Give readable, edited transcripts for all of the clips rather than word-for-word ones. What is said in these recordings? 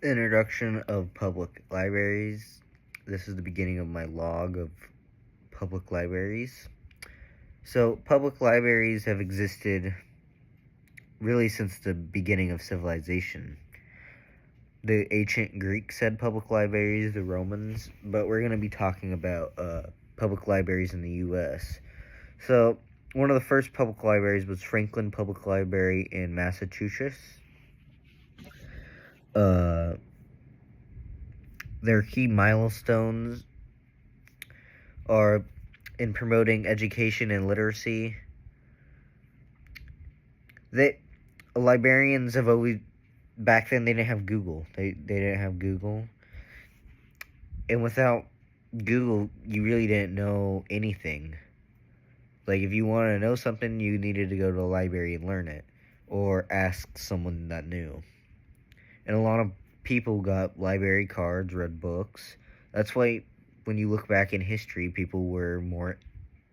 Introduction of public libraries. This is the beginning of my log of public libraries. So, public libraries have existed really since the beginning of civilization. The ancient Greeks had public libraries, the Romans, but we're going to be talking about public libraries in the U.S. So, one of the first public libraries was Franklin Public Library in Massachusetts. Their key milestones are in promoting education and literacy. Librarians have always, back then they didn't have Google. They didn't have Google, and without Google, you really didn't know anything. Like if you wanted to know something, you needed to go to a library and learn it, or ask someone that knew. And a lot of people got library cards, read books. That's why when you look back in history, people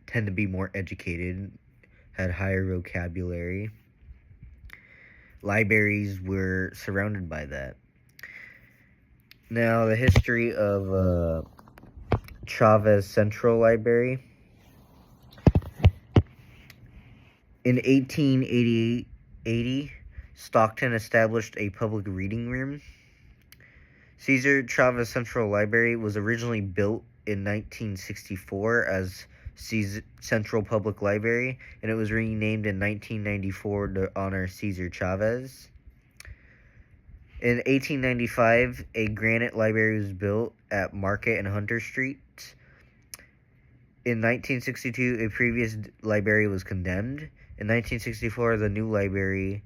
tend to be more educated, had higher vocabulary. Libraries were surrounded by that. Now, the history of Chavez Central Library. In 1880, Stockton established a public reading room. Cesar Chavez Central Library was originally built in 1964 as Central Public Library, and it was renamed in 1994 to honor Cesar Chavez. In 1895, a granite library was built at Market and Hunter Street. In 1962, a previous library was condemned. In 1964, the new library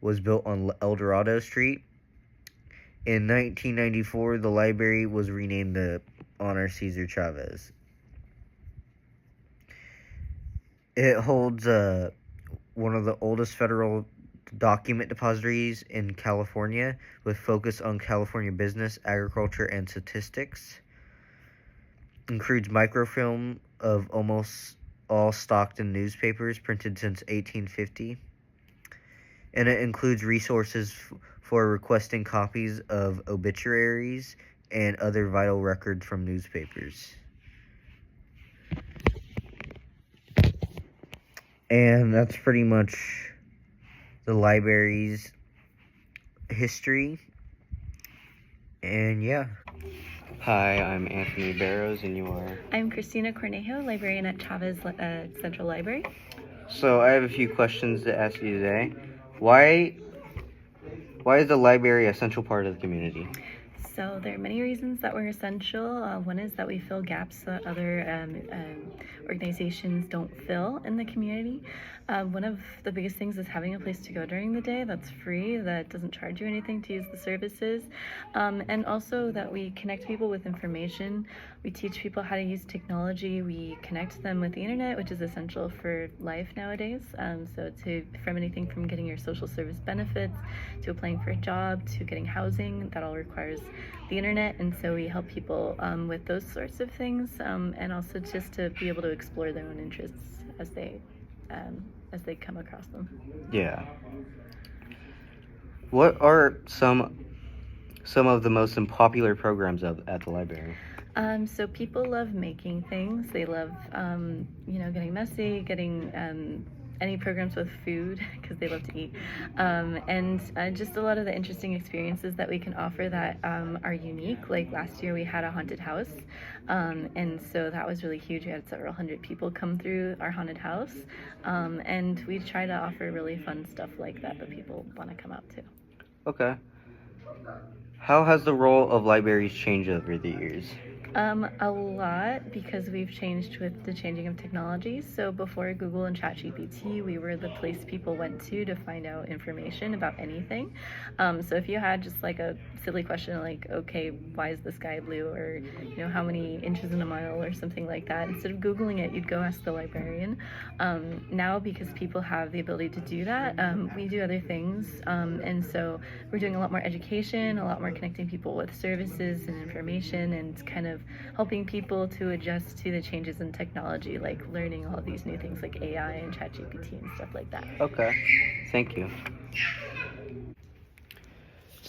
was built on El Dorado Street. In 1994, the library was renamed to honor Cesar Chavez. It holds one of the oldest federal document depositories in California, with focus on California business, agriculture, and statistics. Includes microfilm of almost all Stockton newspapers printed since 1850. And it includes resources for requesting copies of obituaries and other vital records from newspapers. And that's pretty much the library's history. And yeah. Hi, I'm Anthony Barrows, and you are? I'm Christina Cornejo, librarian at Chavez Central Library. So I have a few questions to ask you today. Why is the library a central part of the community? So there are many reasons that we're essential. One is that we fill gaps that other organizations don't fill in the community. One of the biggest things is having a place to go during the day that's free, that doesn't charge you anything to use the services, and also that we connect people with information. We teach people how to use technology. We connect them with the internet, which is essential for life nowadays. From anything from getting your social service benefits to applying for a job to getting housing, that all requires the internet, and so we help people with those sorts of things, and also just to be able to explore their own interests as they come across them. Yeah. What are some of the most popular programs at the library? So people love making things. They love, getting messy, getting any programs with food because they love to eat, and just a lot of the interesting experiences that we can offer that are unique. Like last year we had a haunted house, and so that was really huge. We had several hundred people come through our haunted house, and we try to offer really fun stuff like that people want to come out to. Okay. How has the role of libraries changed over the years? A lot, because we've changed with the changing of technology. So before Google and ChatGPT, we were the place people went to find out information about anything. So if you had just like a silly question like, okay, why is the sky blue? Or, how many inches in a mile or something like that, instead of Googling it, you'd go ask the librarian. Now, because people have the ability to do that, we do other things. And so we're doing a lot more education, a lot more connecting people with services and information, and kind of helping people to adjust to the changes in technology, like learning all these new things like AI and ChatGPT and stuff like that. Okay, thank you.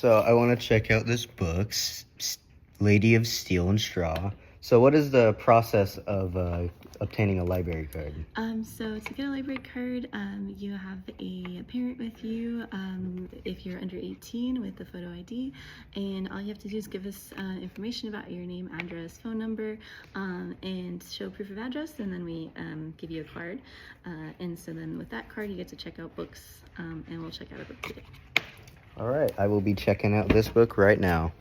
So I want to check out this book, Lady of Steel and Straw. So what is the process of obtaining a library card? So to get a library card, you have a parent with you if you're under 18 with the photo ID, and all you have to do is give us information about your name, address, phone number, and show proof of address, and then we give you a card. And so then with that card, you get to check out books, and we'll check out a book today. All right, I will be checking out this book right now.